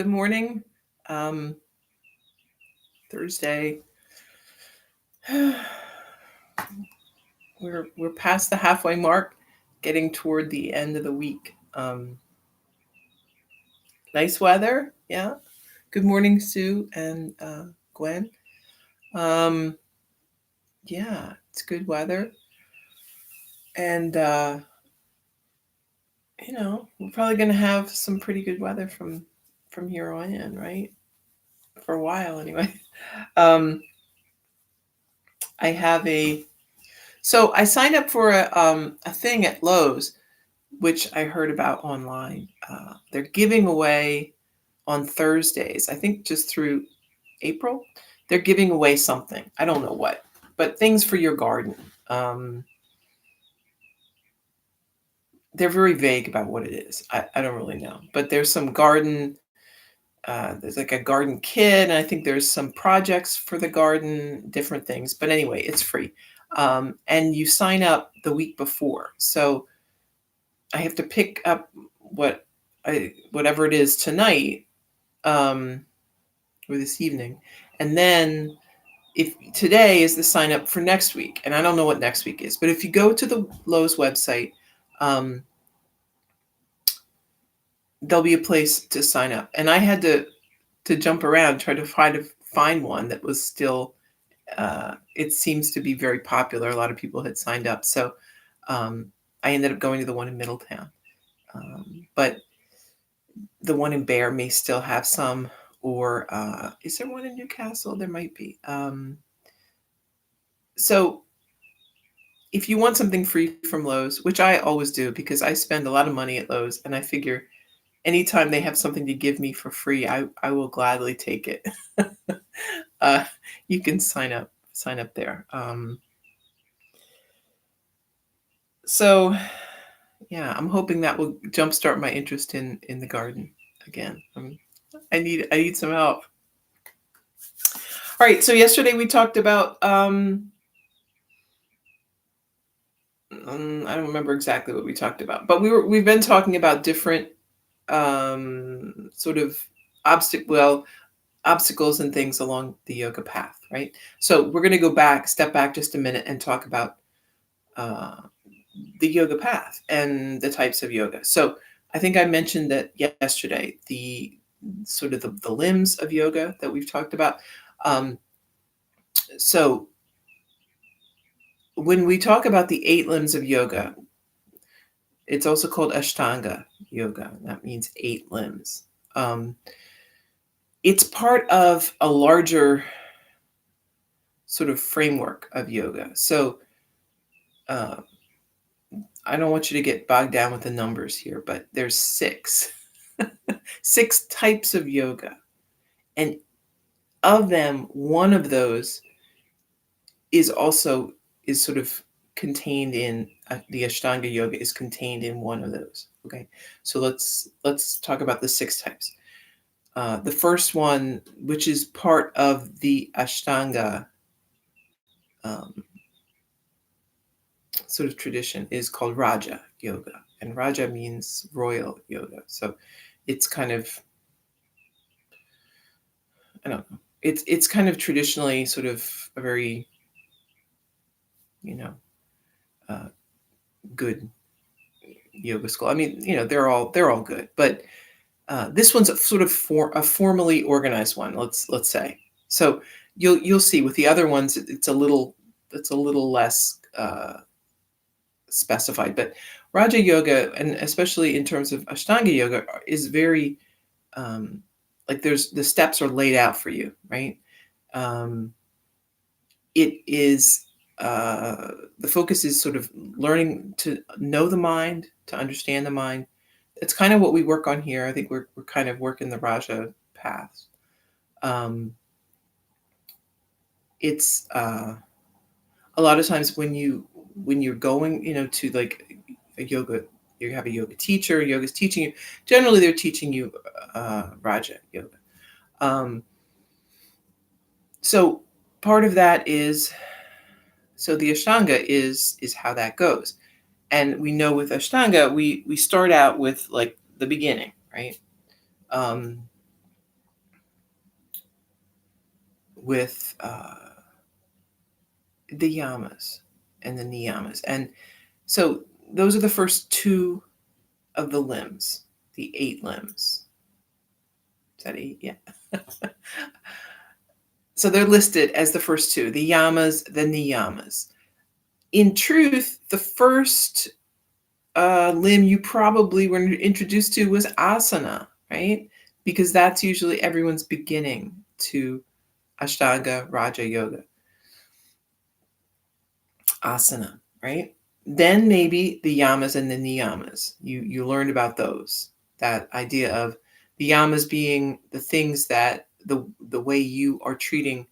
Good morning. Um, Thursday. we're past the halfway mark, getting toward the end of the week. Nice weather. Yeah. Good morning, Sue and Gwen. Um, yeah, it's good weather, and we're probably going to have some pretty good weather from here on in, right? For a while, anyway. Um, I have so I signed up for a thing at Lowe's, which I heard about online. They're giving away on Thursdays, I think just through April, they're giving away something. I don't know what, but things for your garden. They're very vague about what it is. I don't really know, but there's some garden, there's like a garden kit, and I think there's some projects for the garden, different things. But anyway, it's free. And you sign up the week before. So I have to pick up whatever it is tonight, or this evening, and then if today is the sign up for next week, and I don't know what next week is, but if you go to the Lowe's website, there'll be a place to sign up, and I had to jump around, try to find one that was still. It seems to be very popular. A lot of people had signed up, so I ended up going to the one in Middletown. But the one in Bear may still have some, or is there one in Newcastle? There might be. So if you want something free from Lowe's, which I always do because I spend a lot of money at Lowe's, and I figure anytime they have something to give me for free, I will gladly take it. You can sign up there. So yeah, I'm hoping that will jumpstart my interest in the garden again. I need some help. All right, so yesterday we talked about I don't remember exactly what we talked about, but we've been talking about different sort of obstacles and things along the yoga path, right? So we're going to step back just a minute, and talk about the yoga path and the types of yoga. So I think I mentioned that yesterday, the sort of the limbs of yoga that we've talked about. So when we talk about the 8 limbs of yoga, it's also called Ashtanga Yoga. That means 8 limbs. It's part of a larger sort of framework of yoga. So I don't want you to get bogged down with the numbers here, but there's 6 types of yoga. And of them, one of those is sort of contained in the Ashtanga Yoga is contained in one of those. Okay, so let's talk about the 6 types. The first one, which is part of the Ashtanga sort of tradition, is called Raja Yoga, and Raja means royal yoga. So it's kind of, I don't know, it's kind of traditionally sort of a very good yoga school. I mean, they're all good, but this one's a sort of a formally organized one. Let's say. So you'll see with the other ones, it's a little less specified. But Raja Yoga, and especially in terms of Ashtanga Yoga, is very like the steps are laid out for you, right? It is the focus is sort of learning to know the mind, to understand the mind. It's kind of what we work on here. I think we're kind of working the Raja path. It's a lot of times when you're going, to like a yoga, you have a yoga teacher. Yoga's teaching you. Generally, they're teaching you Raja Yoga. So part of that is, so the Ashtanga is how that goes. And we know with Ashtanga, we start out with like the beginning, right? with the yamas and the niyamas. And so those are the first two of the limbs, the 8 limbs. Is that 8? Yeah. So they're listed as the first two, the yamas, the niyamas. In truth, the first limb you probably were introduced to was asana, right? Because that's usually everyone's beginning to Ashtanga Raja Yoga. Asana, right? Then maybe the yamas and the niyamas. You learned about those. That idea of the yamas being the things that the way you are treating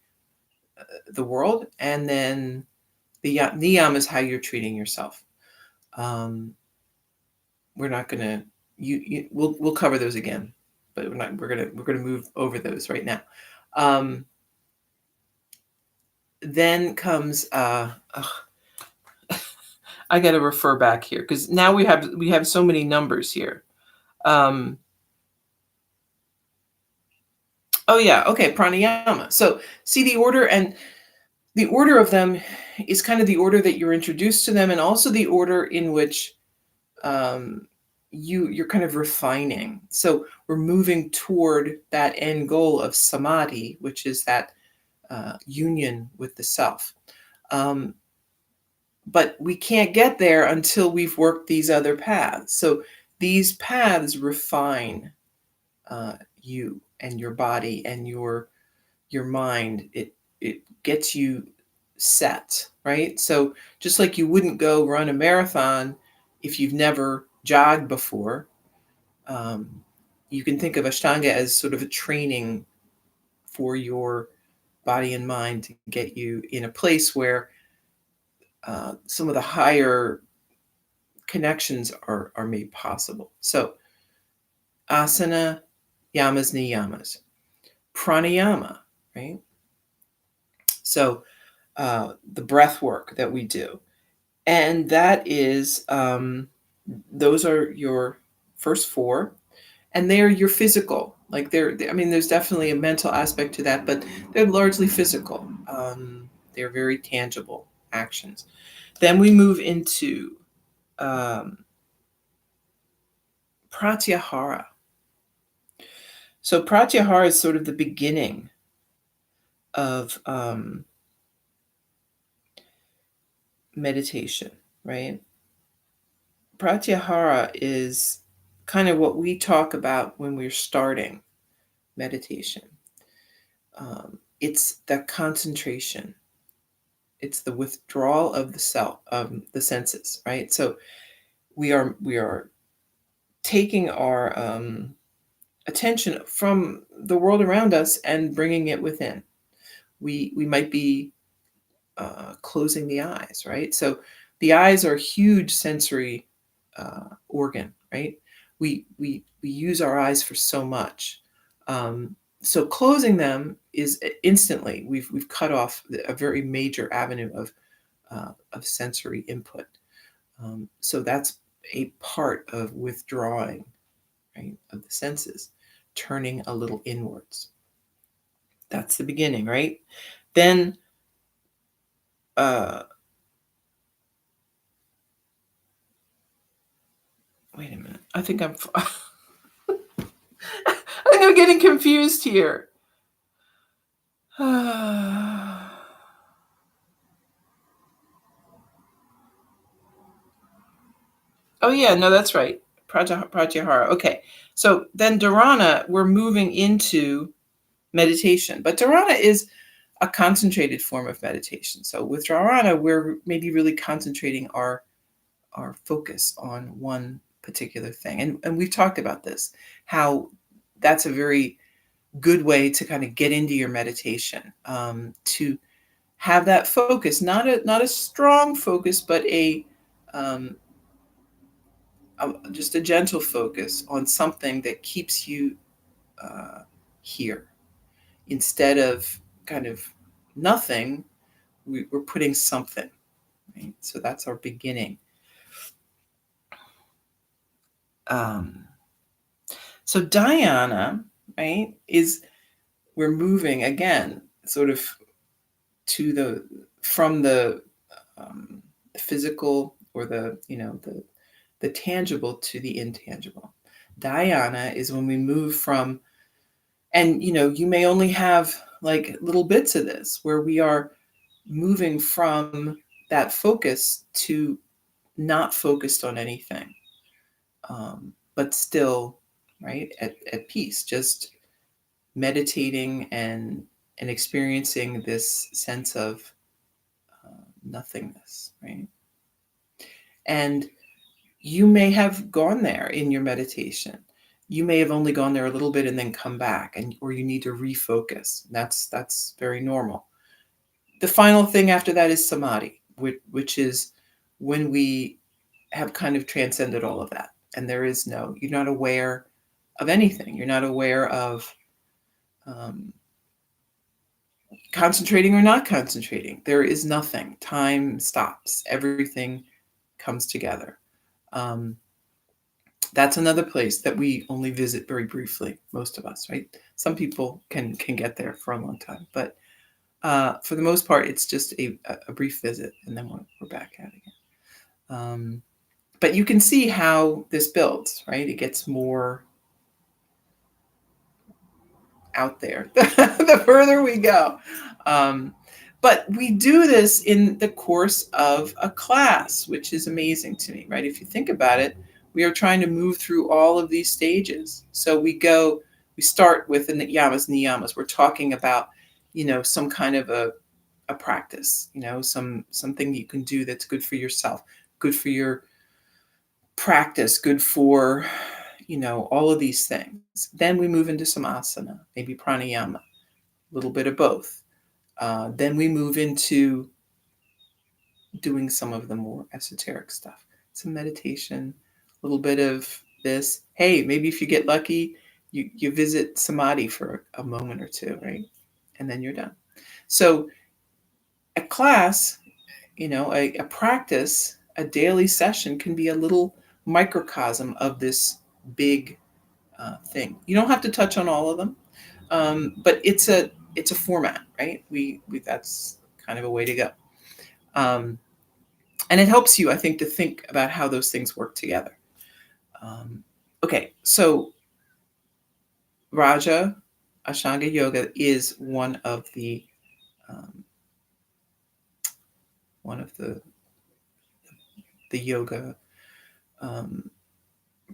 the world, and then the niyamas how you're treating yourself. We're not gonna we'll cover those again, but we're gonna move over those right now. Then comes I got to refer back here because now we have so many numbers here. Oh yeah, okay, pranayama. So see the order, and the order of them is kind of the order that you're introduced to them, and also the order in which um, you're kind of refining. So we're moving toward that end goal of samadhi, which is that union with the self. But we can't get there until we've worked these other paths. So these paths refine you and your body and your mind. It gets you set, right? So just like you wouldn't go run a marathon if you've never jogged before, um, you can think of Ashtanga as sort of a training for your body and mind to get you in a place where some of the higher connections are made possible. So asana, yamas, niyamas, pranayama, right? So the breath work that we do, and that is those are your first 4, and they're your physical. Like I mean, there's definitely a mental aspect to that, but they're largely physical. They're very tangible actions. Then we move into Pratyahara. So Pratyahara is sort of the beginning of meditation, right? Pratyahara is kind of what we talk about when we're starting meditation. It's the concentration. It's the withdrawal of the self, the senses, right? So we are taking our attention from the world around us and bringing it within. We might be closing the eyes, right? So the eyes are a huge sensory organ, right? We use our eyes for so much. So closing them is instantly we've cut off a very major avenue of sensory input. So that's a part of withdrawing, right, of the senses, turning a little inwards. That's the beginning, right? Then wait a minute. I think I think I'm getting confused here. Oh yeah, no, that's right. Pratyahara. Okay. So then dharana, we're moving into meditation. But dharana is a concentrated form of meditation. So with dharana, we're maybe really concentrating our focus on one particular thing. And we've talked about this, how that's a very good way to kind of get into your meditation, to have that focus, not a strong focus, but um, just a gentle focus on something that keeps you here, instead of kind of nothing. We're putting something, right? So that's our beginning. So dhyana, right, is we're moving again sort of to from the physical, or the tangible to the intangible. Dhyana is when we move from, and you may only have like little bits of this where we are moving from that focus to not focused on anything, but still, right, at peace, just meditating and experiencing this sense of nothingness, right? And you may have gone there in your meditation. You may have only gone there a little bit and then come back, or you need to refocus. That's very normal. The final thing after that is samadhi, which is when we have kind of transcended all of that, and you're not aware of anything. You're not aware of concentrating or not concentrating. There is nothing. Time stops. Everything comes together. That's another place that we only visit very briefly, most of us, right? Some people can get there for a long time, but for the most part, it's just a brief visit, and then we're back at it again. But you can see how this builds, right? It gets more out there the further we go. But we do this in the course of a class, which is amazing to me, right? If you think about it, we are trying to move through all of these stages. So we start with the niyamas. We're talking about, some kind of a practice, something you can do that's good for yourself, good for your practice, good for, all of these things. Then we move into some asana, maybe pranayama, a little bit of both. Then we move into doing some of the more esoteric stuff, some meditation, a little bit of this. Hey, maybe if you get lucky, you visit samadhi for a moment or two, right? And then you're done. So a class, a practice, a daily session can be a little microcosm of this big thing. You don't have to touch on all of them, but it's a format, right? We that's kind of a way to go, and it helps you, I think, to think about how those things work together. Okay, so Raja Ashtanga Yoga is one of the yoga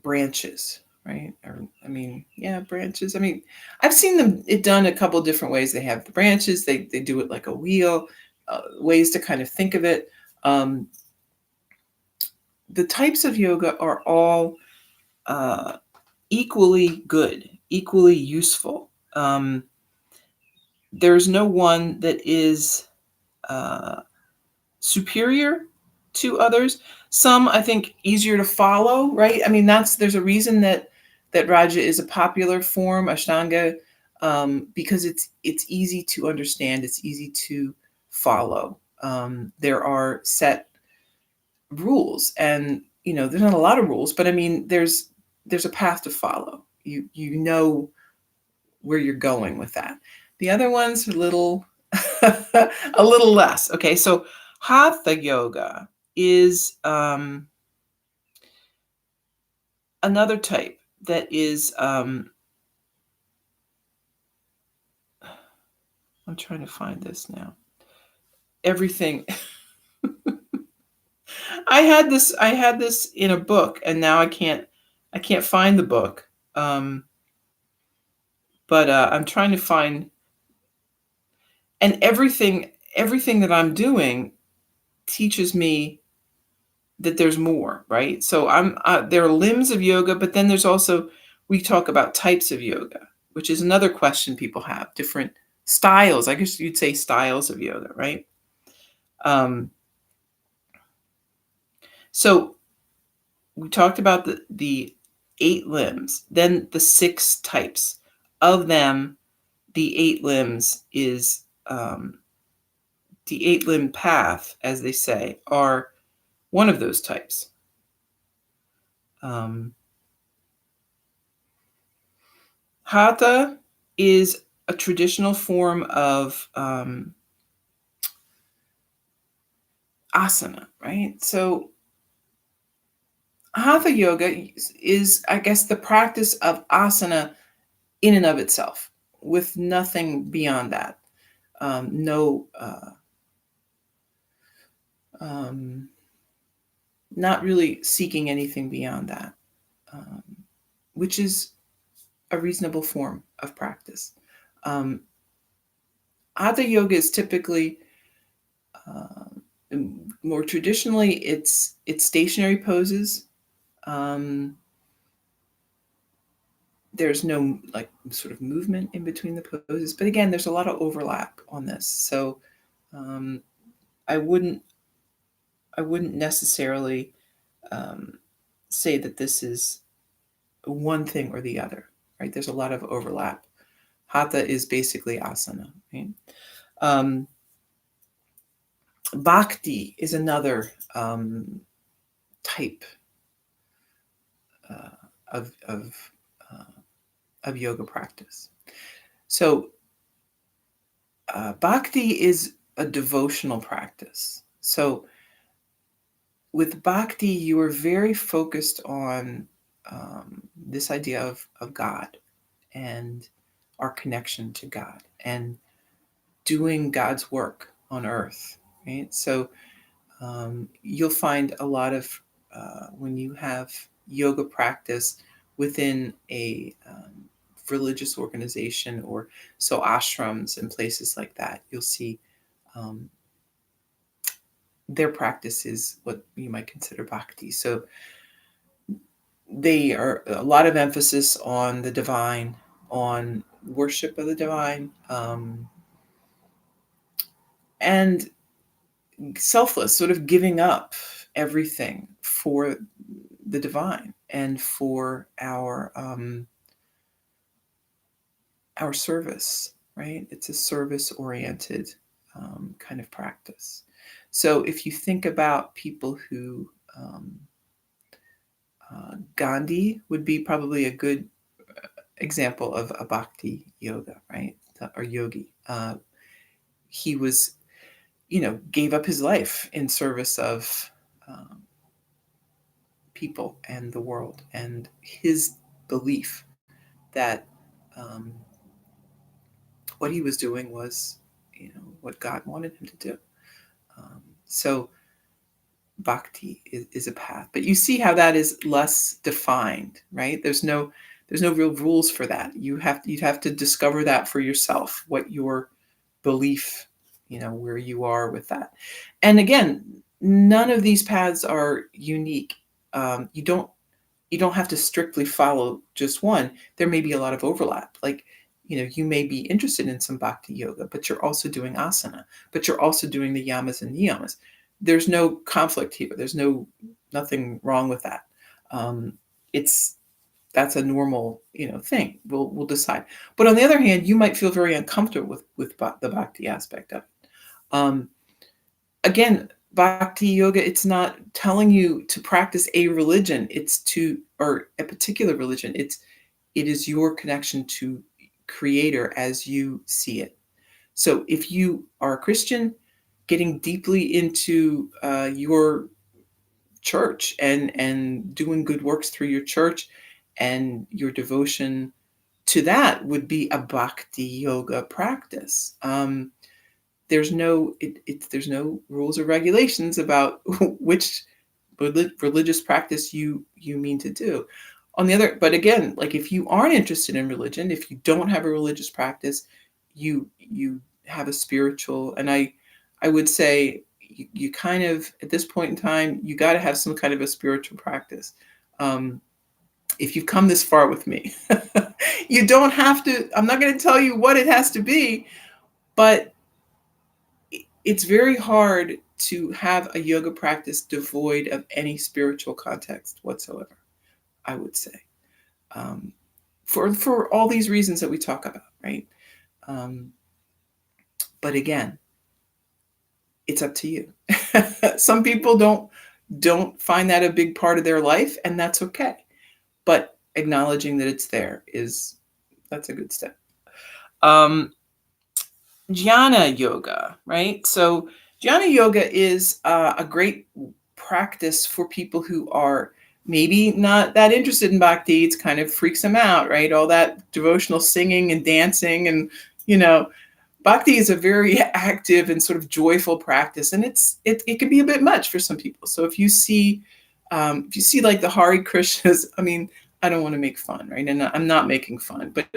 branches, right? Branches. I've seen it done a couple different ways. They have the branches. They do it like a wheel. Ways to kind of think of it. The types of yoga are all equally good, equally useful. There's no one that is superior to others. Some, I think, easier to follow, right? There's a reason that Raja is a popular form, Ashtanga, because it's easy to understand, it's easy to follow. There are set rules, and there's not a lot of rules, but there's a path to follow. You know where you're going with that. The other ones are a little less. Okay, so Hatha Yoga is another type that is, I'm trying to find this now. Everything. I had this in a book, and now I can't find the book. But I'm trying to find, and everything that I'm doing teaches me that there's more, right? So there are limbs of yoga, but then there's also, we talk about types of yoga, which is another question people have, different styles. I guess you'd say styles of yoga, right? So we talked about the 8 limbs, then the 6 types. Of them, the 8 limbs is the 8 limb path, as they say, are one of those types. Hatha is a traditional form of asana, right? So Hatha Yoga is, I guess, the practice of asana in and of itself, with nothing beyond that. No, um, not really seeking anything beyond that, um, which is a reasonable form of practice. Um, Hatha Yoga is typically more traditionally, it's stationary poses. Um, there's no like sort of movement in between the poses, but again, there's a lot of overlap on this. So um, I wouldn't I wouldn't necessarily um, say that this is one thing or the other, right? There's a lot of overlap. Hatha is basically asana, right? Um, Bhakti is another type uh, of of uh, of yoga practice. So bhakti is a devotional practice. So with bhakti, you are very focused on this idea of God and our connection to God and doing God's work on earth, right? So you'll find a lot of when you have yoga practice within a religious organization or so ashrams and places like that, you'll see um, their practice is what you might consider bhakti. So they are a lot of emphasis on the divine, on worship of the divine, and selfless, sort of giving up everything for the divine and for our service, right? It's a service oriented kind of practice. So if you think about people who Gandhi would be probably a good example of a bhakti yoga, right? Or yogi. He was, gave up his life in service of um, people and the world, and his belief that um, what he was doing was, what God wanted him to do. So bhakti is a path, but you see how that is less defined, right? There's no real rules for that. You'd have to discover that for yourself, what your belief, where you are with that. And again, none of these paths are unique. You don't have to strictly follow just one. There may be a lot of overlap. Like, you may be interested in some bhakti yoga, but you're also doing asana, but you're also doing the yamas and niyamas. There's no conflict here. There's nothing wrong with that. Um, it's that's a normal, thing. We'll decide. But on the other hand, you might feel very uncomfortable with the bhakti aspect of it. Um, Again, bhakti yoga, it's not telling you to practice a religion, or a particular religion. It is your connection to creator as you see it. So if you are a Christian, getting deeply into your church and doing good works through your church and your devotion to that would be a bhakti yoga practice. There's no rules or regulations about which religious practice you mean to do. But again, like if you aren't interested in religion, if you don't have a religious practice, you have a spiritual, and I would say you kind of at this point in time you got to have some kind of a spiritual practice. If you've come this far with me, you don't have to. I'm not going to tell you what it has to be, but it's very hard to have a yoga practice devoid of any spiritual context whatsoever, I would say, um, for all these reasons that we talk about, right? Um, but again, it's up to you. Some people don't find that a big part of their life, and that's okay. But acknowledging that it's there that's a good step. Jnana Yoga, right? So Jnana Yoga is a great practice for people who are maybe not that interested in bhakti. It's kind of freaks them out, right? All that devotional singing and dancing and, you know, bhakti is a very active and sort of joyful practice, and it can be a bit much for some people. So if you see like the Hare Krishnas, I mean, I don't want to make fun, right? And I'm not making fun, but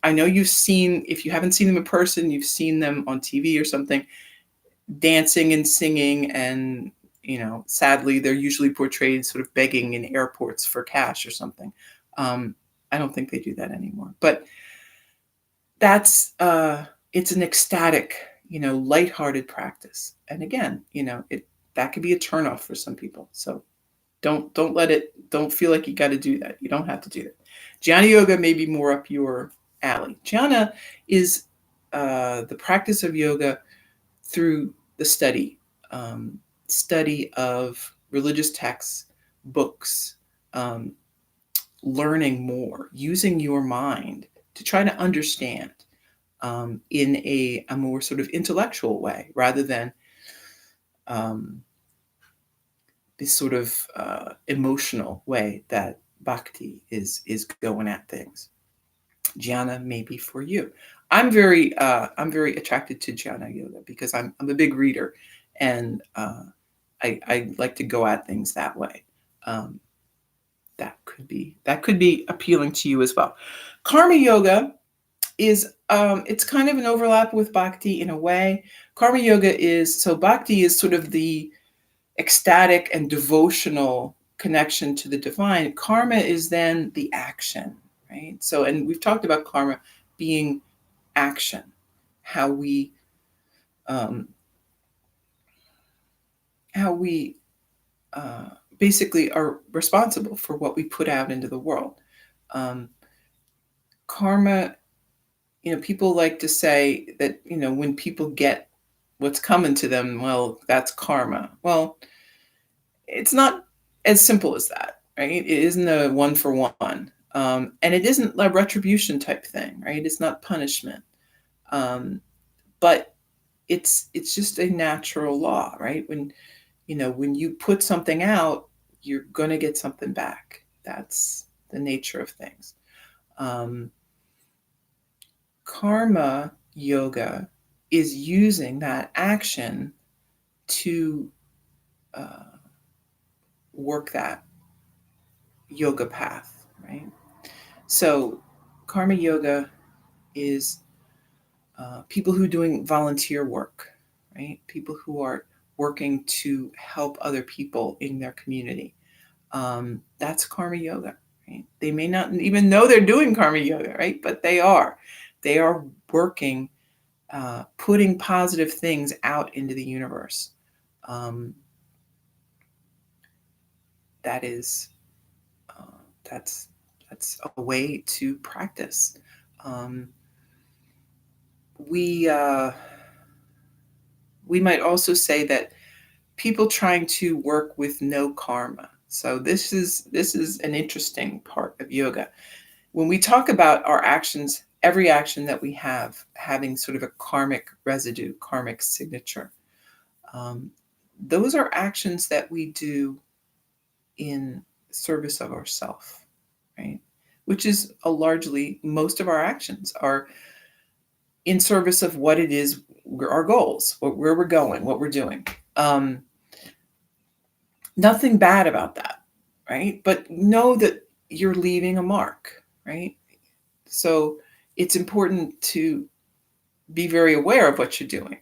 I know you've seen, if you haven't seen them in person, you've seen them on TV or something, dancing and singing, and sadly, they're usually portrayed sort of begging in airports for cash or something. I don't think they do that anymore, but that's it's an ecstatic, lighthearted practice. And again, that could be a turnoff for some people. So don't feel like you got to do that. You don't have to do that. Jiani Yoga may be more up your alley. Jhana is the practice of yoga through the study of religious texts, books, learning more, using your mind to try to understand in a more sort of intellectual way rather than this sort of emotional way that bhakti is going at things. Jnana may be for you. I'm very attracted to Jnana Yoga because I'm a big reader, and I like to go at things that way. That could be appealing to you as well. Karma Yoga is it's kind of an overlap with bhakti in a way. Karma Yoga so bhakti is sort of the ecstatic and devotional connection to the divine. Karma is then the action, right? So, and we've talked about karma being action, how we basically are responsible for what we put out into the world. Karma, people like to say that, when people get what's coming to them, well, that's karma. Well, it's not as simple as that, right? It isn't a one for one. And it isn't a retribution type thing, right? It's not punishment. But it's just a natural law, right? When you put something out, you're going to get something back. That's the nature of things. Karma yoga is using that action to work that yoga path, right? So karma yoga is people who are doing volunteer work, right? People who are working to help other people in their community. That's karma yoga, right? They may not even know they're doing karma yoga, right? But they are. They are working, putting positive things out into the universe. That is, that's a way to practice. We might also say that people trying to work with no karma. So this is an interesting part of yoga. When we talk about our actions, every action that we have having sort of a karmic residue, karmic signature, those are actions that we do in service of ourself, right? Which is largely, most of our actions are in service of what it is, our goals, where we're going, what we're doing. Nothing bad about that, right? But know that you're leaving a mark, right? So it's important to be very aware of what you're doing,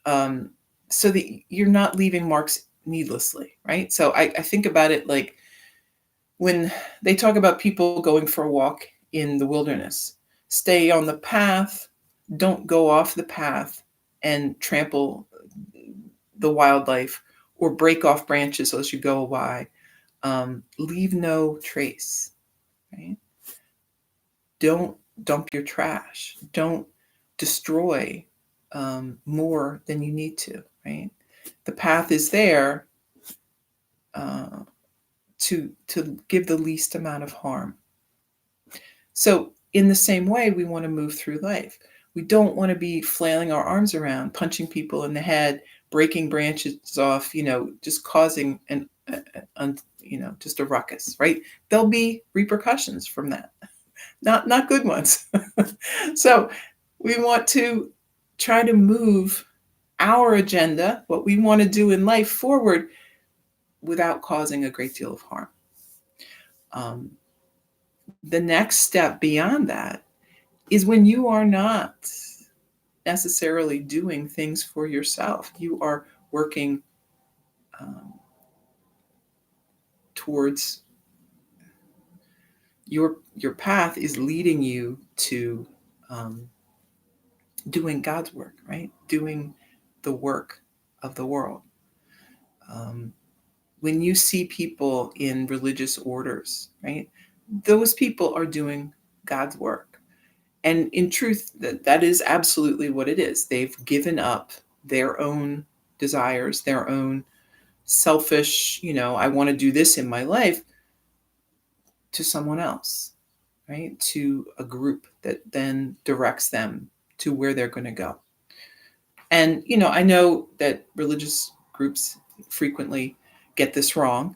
so that you're not leaving marks needlessly, right? So I think about it like when they talk about people going for a walk in the wilderness, stay on the path, don't go off the path and trample the wildlife or break off branches as you go by. Leave no trace, right? Don't dump your trash. Don't destroy more than you need to, right? The path is there to give the least amount of harm. So in the same way, we want to move through life. We don't want to be flailing our arms around, punching people in the head, breaking branches off, just causing just a ruckus, right? There'll be repercussions from that, not good ones. So we want to try to move our agenda, what we want to do in life, forward without causing a great deal of harm. The next step beyond that is when you are not necessarily doing things for yourself. You are working towards your path is leading you to doing God's work, right? Doing the work of the world. When you see people in religious orders, right? Those people are doing God's work. And in truth, that is absolutely what it is. They've given up their own desires, their own selfish, I want to do this in my life, to someone else, right? To a group that then directs them to where they're going to go. And, I know that religious groups frequently get this wrong.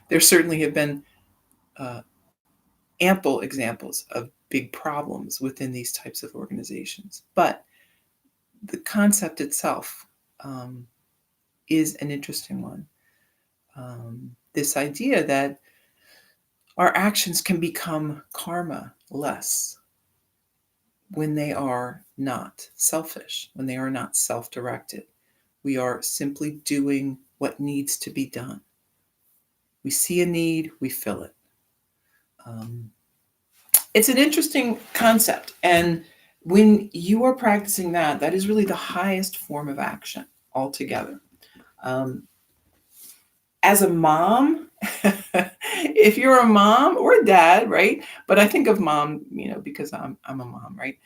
There certainly have been ample examples of big problems within these types of organizations. But the concept itself is an interesting one. This idea that our actions can become karma-less when they are not selfish, when they are not self-directed. We are simply doing what needs to be done. We see a need, we fill it. It's an interesting concept. And when you are practicing that, that is really the highest form of action altogether. As a mom, if you're a mom or a dad, right? But I think of mom, because I'm a mom, right?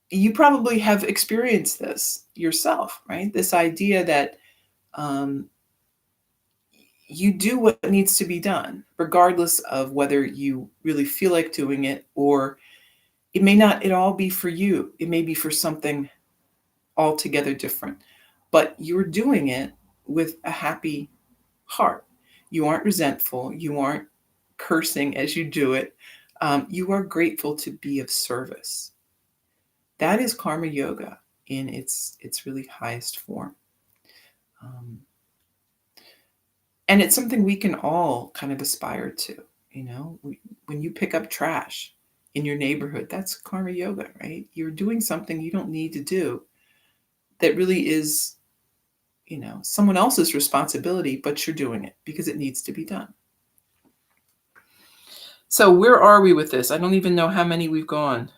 You probably have experienced this yourself, right? This idea that you do what needs to be done, regardless of whether you really feel like doing it, or it may not at all be for you. It may be for something altogether different, but you're doing it with a happy heart. You aren't resentful. You aren't cursing as you do it. You are grateful to be of service. That is karma yoga in its really highest form. And it's something we can all kind of aspire to. When you pick up trash in your neighborhood, that's karma yoga, right? You're doing something you don't need to do that really is, someone else's responsibility, but you're doing it because it needs to be done. So where are we with this? I don't even know how many we've gone.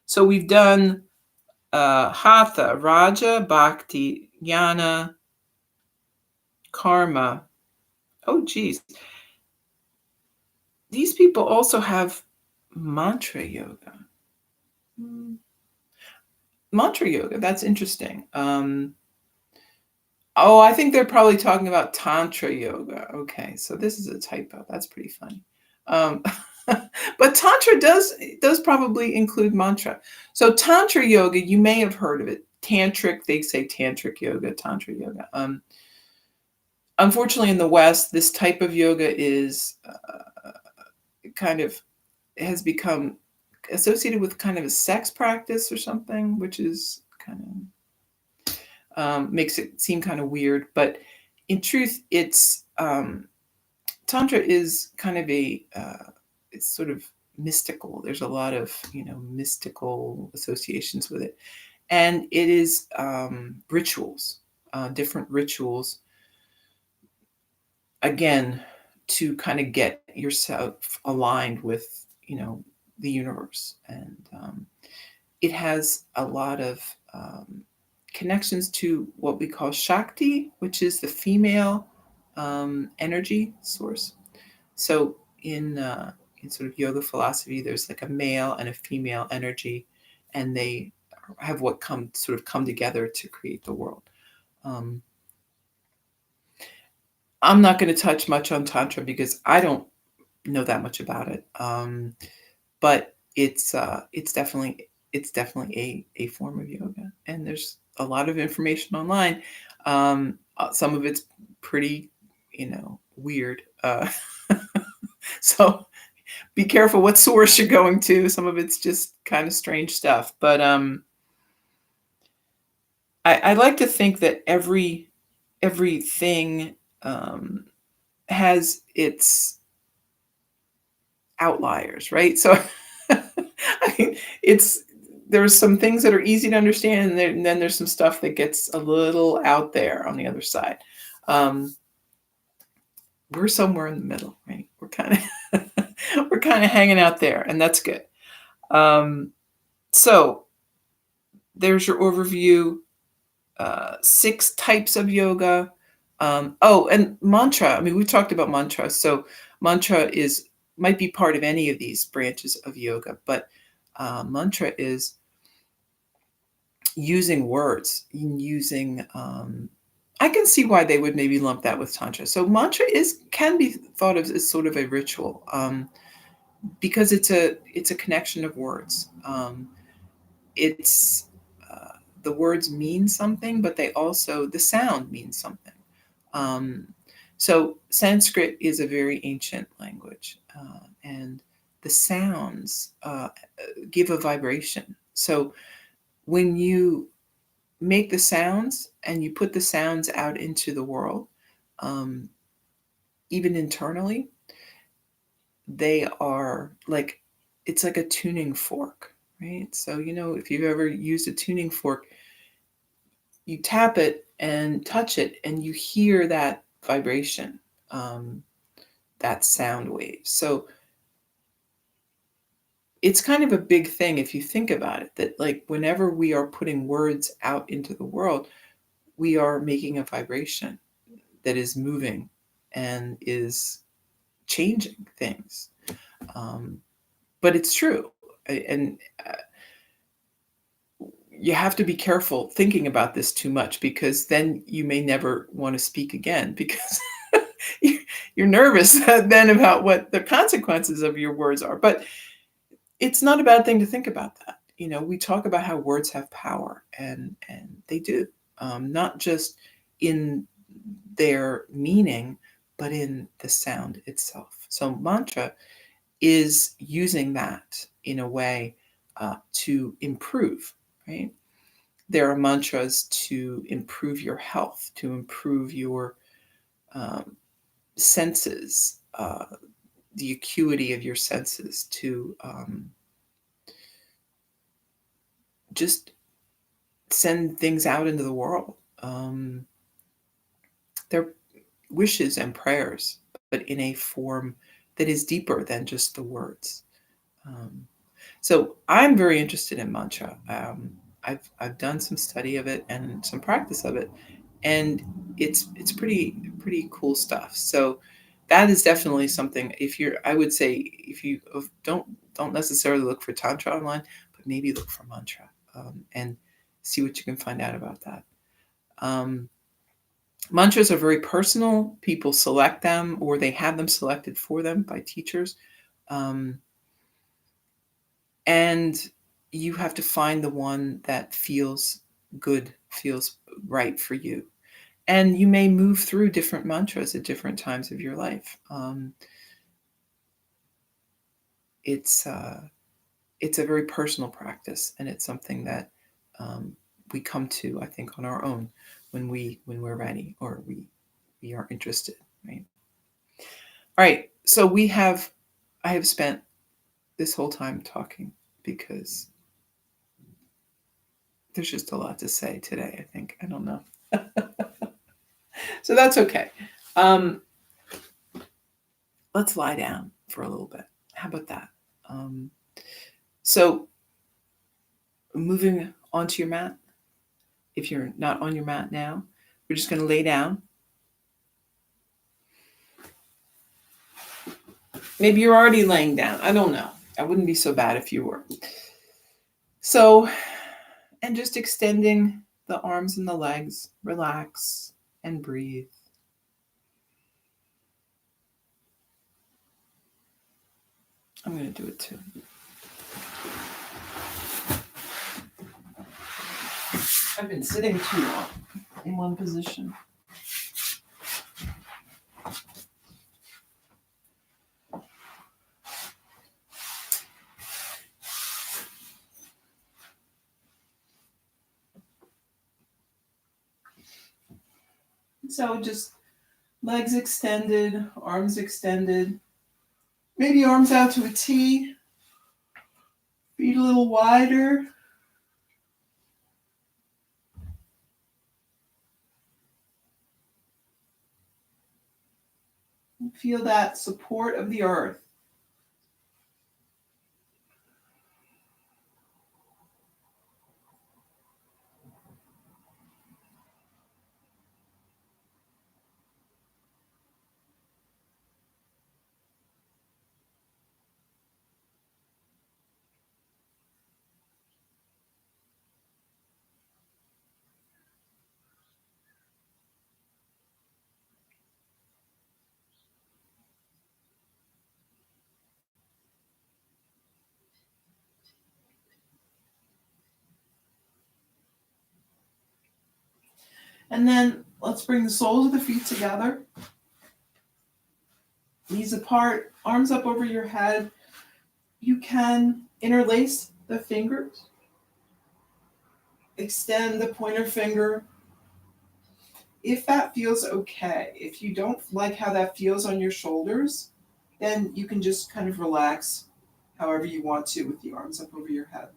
So we've done Hatha, Raja, Bhakti, Jnana, Karma. Oh, geez. These people also have mantra yoga. Mantra yoga, that's interesting. I think they're probably talking about Tantra Yoga. Okay, so this is a typo. That's pretty funny. But Tantra does probably include mantra. So Tantra Yoga, you may have heard of it. Tantric, they say Tantric Yoga, Tantra Yoga. Unfortunately, in the West, this type of yoga is has become associated with kind of a sex practice or something, which is kind of makes it seem kind of weird. But in truth, it's Tantra is kind of it's sort of mystical. There's a lot of mystical associations with it, and it is rituals, different rituals. Again, to kind of get yourself aligned with the universe, and it has a lot of connections to what we call Shakti, which is the female energy source. So in sort of yoga philosophy, there's like a male and a female energy, and they have what come together to create the world. I'm not going to touch much on Tantra because I don't know that much about it. But it's definitely it's definitely a form of yoga, and there's a lot of information online. Some of it's pretty, weird. So be careful what source you're going to. Some of it's just kind of strange stuff. But I like to think that everything has its outliers, right? So I mean, there's some things that are easy to understand, and then there's some stuff that gets a little out there on the other side. Um, we're somewhere in the middle, right? We're kind of we're kind of hanging out there, and that's good. So there's your overview. 6 types of yoga. And mantra. I mean, we talked about mantra. So mantra might be part of any of these branches of yoga, but mantra is using words, using. I can see why they would maybe lump that with tantra. So mantra can be thought of as sort of a ritual, because it's a connection of words. It's the words mean something, but the sound means something. Um, so Sanskrit is a very ancient language, and the sounds give a vibration. So when you make the sounds and you put the sounds out into the world, um, even internally, they are like, it's like a tuning fork, right? So, if you've ever used a tuning fork, you tap it and touch it and you hear that vibration, um, that sound wave. So it's kind of a big thing if you think about it, that like whenever we are putting words out into the world, we are making a vibration that is moving and is changing things. But it's true. And you have to be careful thinking about this too much, because then you may never want to speak again, because you're nervous then about what the consequences of your words are. But it's not a bad thing to think about that. We talk about how words have power, and they do, not just in their meaning, but in the sound itself. So mantra is using that in a way to improve, right? There are mantras to improve your health, to improve your um, senses, the acuity of your senses, to just send things out into the world. They're wishes and prayers, but in a form that is deeper than just the words. Um, so I'm very interested in mantra. I've done some study of it and some practice of it, and it's pretty cool stuff. So that is definitely something. I would say, if you don't necessarily look for tantra online, but maybe look for mantra, and see what you can find out about that. Um, Mantras are very personal. People select them, or they have them selected for them by teachers. Um, and you have to find the one that feels good, feels right for you. And you may move through different mantras at different times of your life. It's a very personal practice, and it's something that we come to, I think, on our own when we're ready, or we are interested, right? All right. So I have spent this whole time talking because there's just a lot to say today, I think. I don't know. So that's okay. Um, let's lie down for a little bit. How about that? Um, so moving onto your mat. If you're not on your mat now, we're just going to lay down. Maybe you're already laying down. I don't know. I wouldn't be so bad if you were. So, and just extending the arms and the legs. Relax and breathe. I'm going to do it too. I've been sitting too long in one position. So just legs extended, arms extended, maybe arms out to a T, feet a little wider. Feel that support of the earth. And then let's bring the soles of the feet together. Knees apart, arms up over your head. You can interlace the fingers. Extend the pointer finger. If that feels okay, if you don't like how that feels on your shoulders, then you can just kind of relax however you want to with the arms up over your head.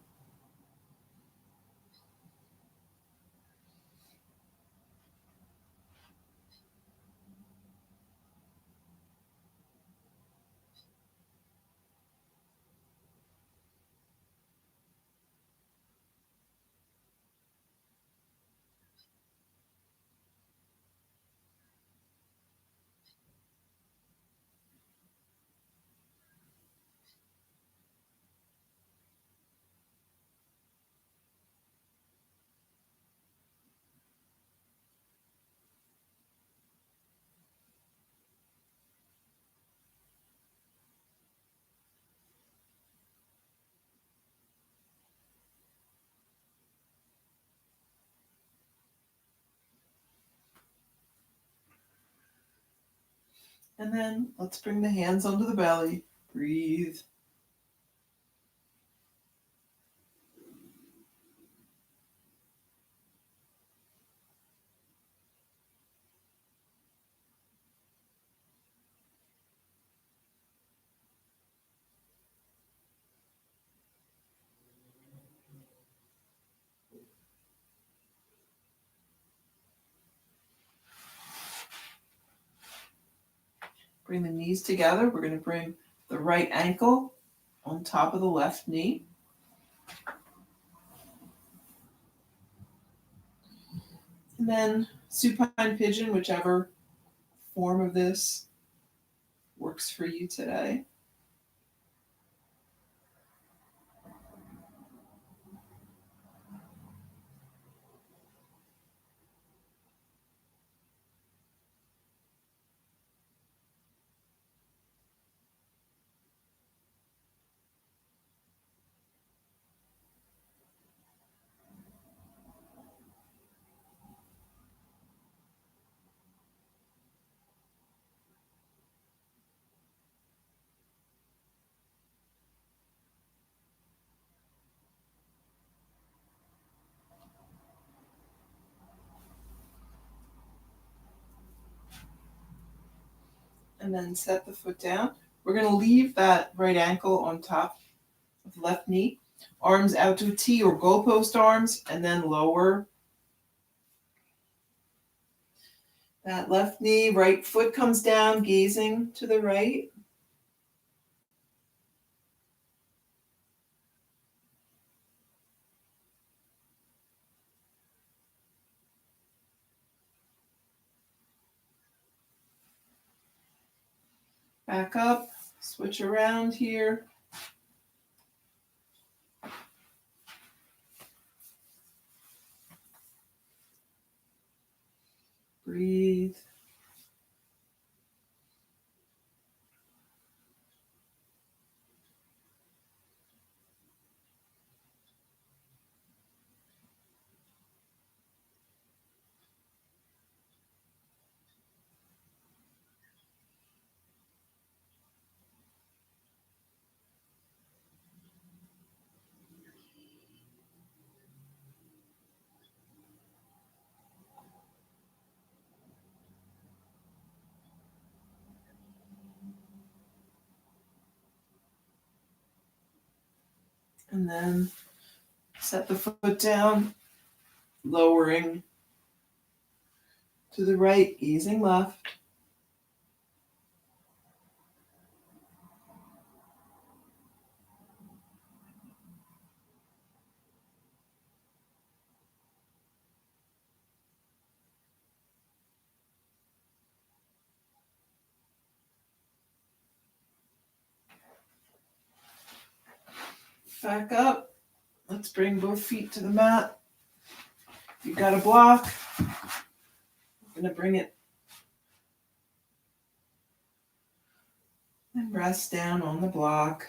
And then let's bring the hands onto the belly. Breathe. Bring the knees together. We're going to bring the right ankle on top of the left knee. And then supine pigeon, whichever form of this works for you today. And then set the foot down. We're going to leave that right ankle on top of the left knee. Arms out to a T or goalpost arms, and then lower that left knee. Right foot comes down, gazing to the right. Back up, switch around here. Breathe. And then set the foot down, lowering to the right, easing left. Back up. Let's bring both feet to the mat. If you've got a block, I'm going to bring it and rest down on the block.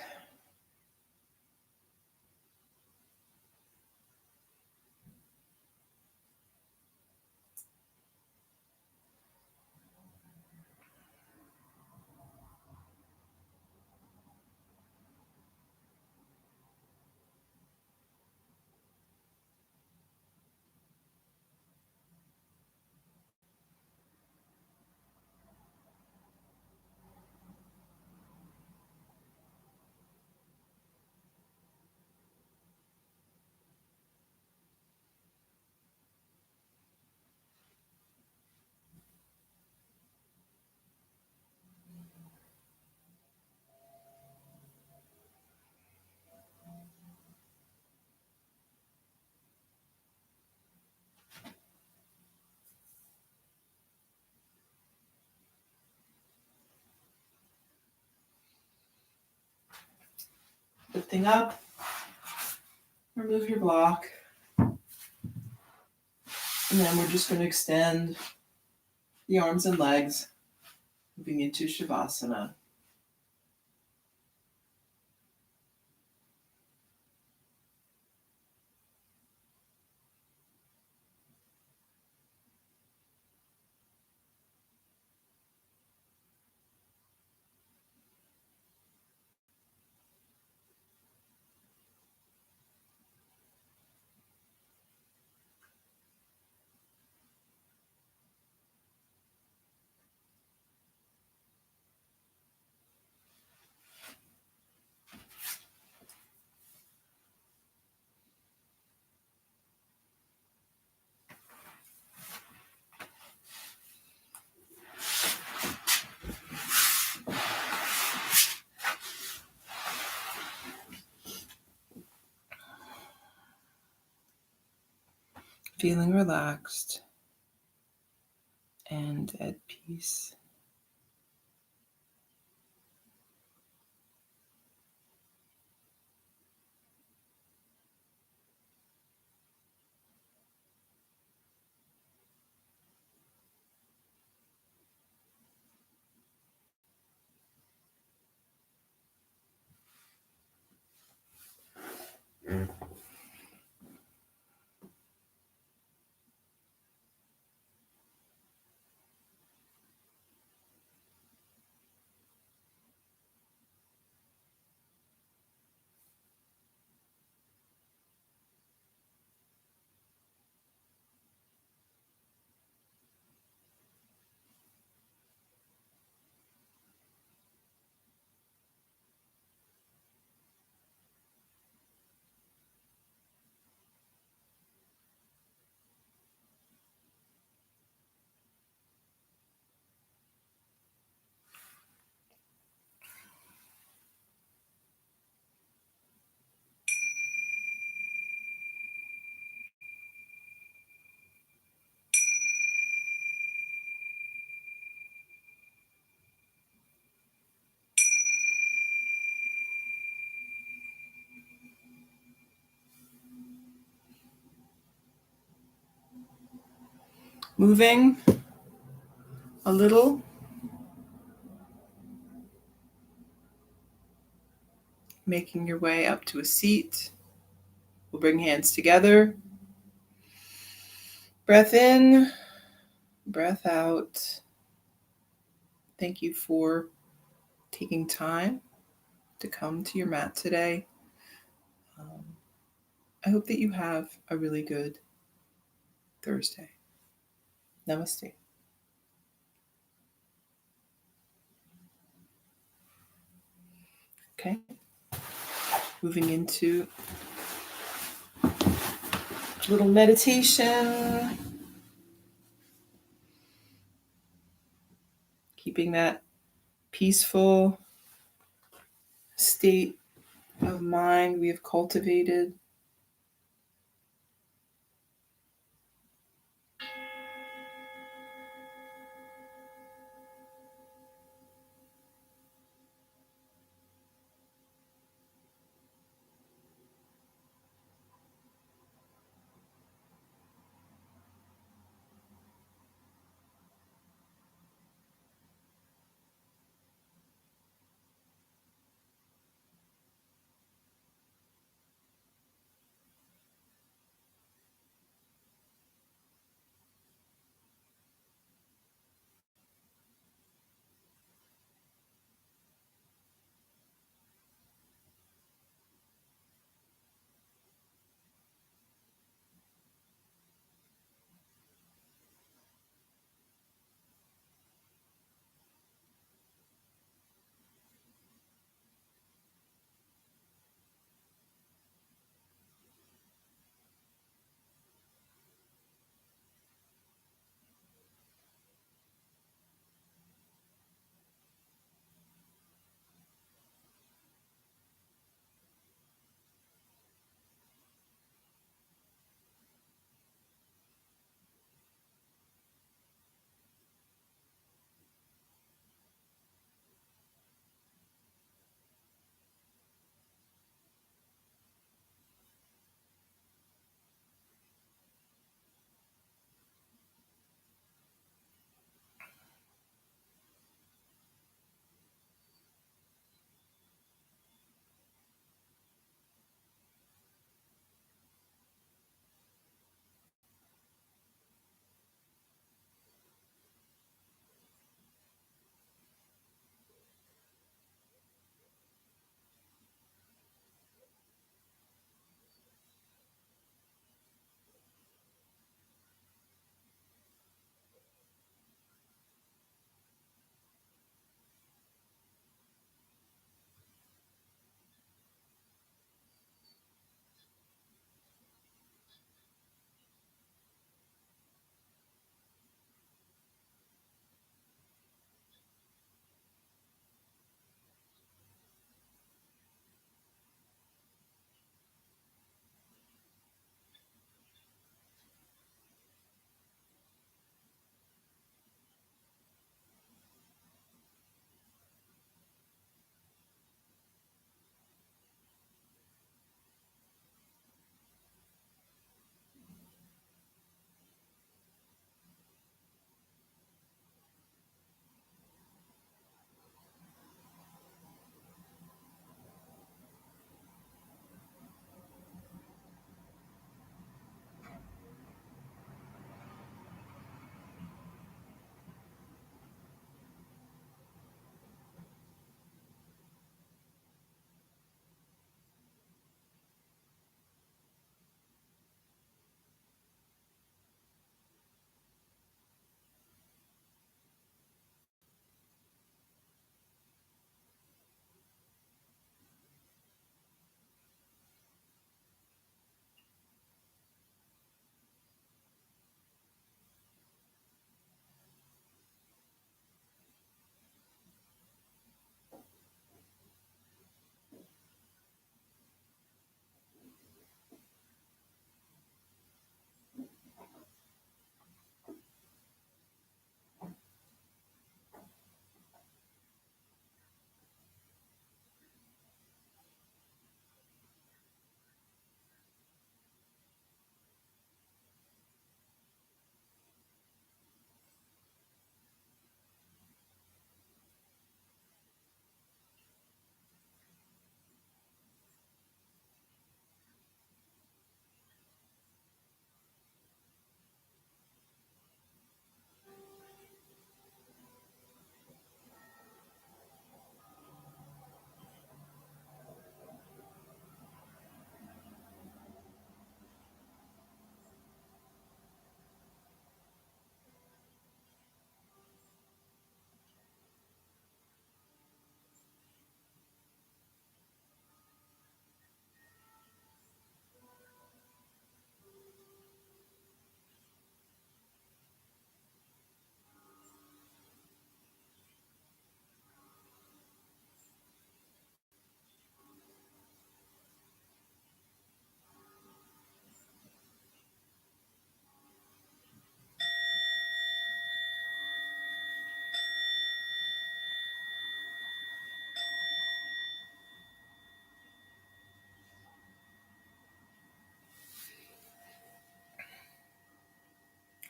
Lifting up, remove your block. And then we're just going to extend the arms and legs, moving into Shavasana. Feeling relaxed and at peace. Moving a little, making your way up to a seat. We'll bring hands together. Breath in, breath out. Thank you for taking time to come to your mat today. I hope that you have a really good Thursday. Namaste. Okay. moving into a little meditation, keeping that peaceful state of mind we have cultivated.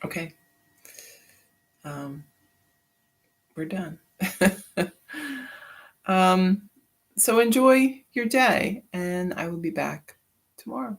Okay. We're done. um, so enjoy your day, and I will be back tomorrow.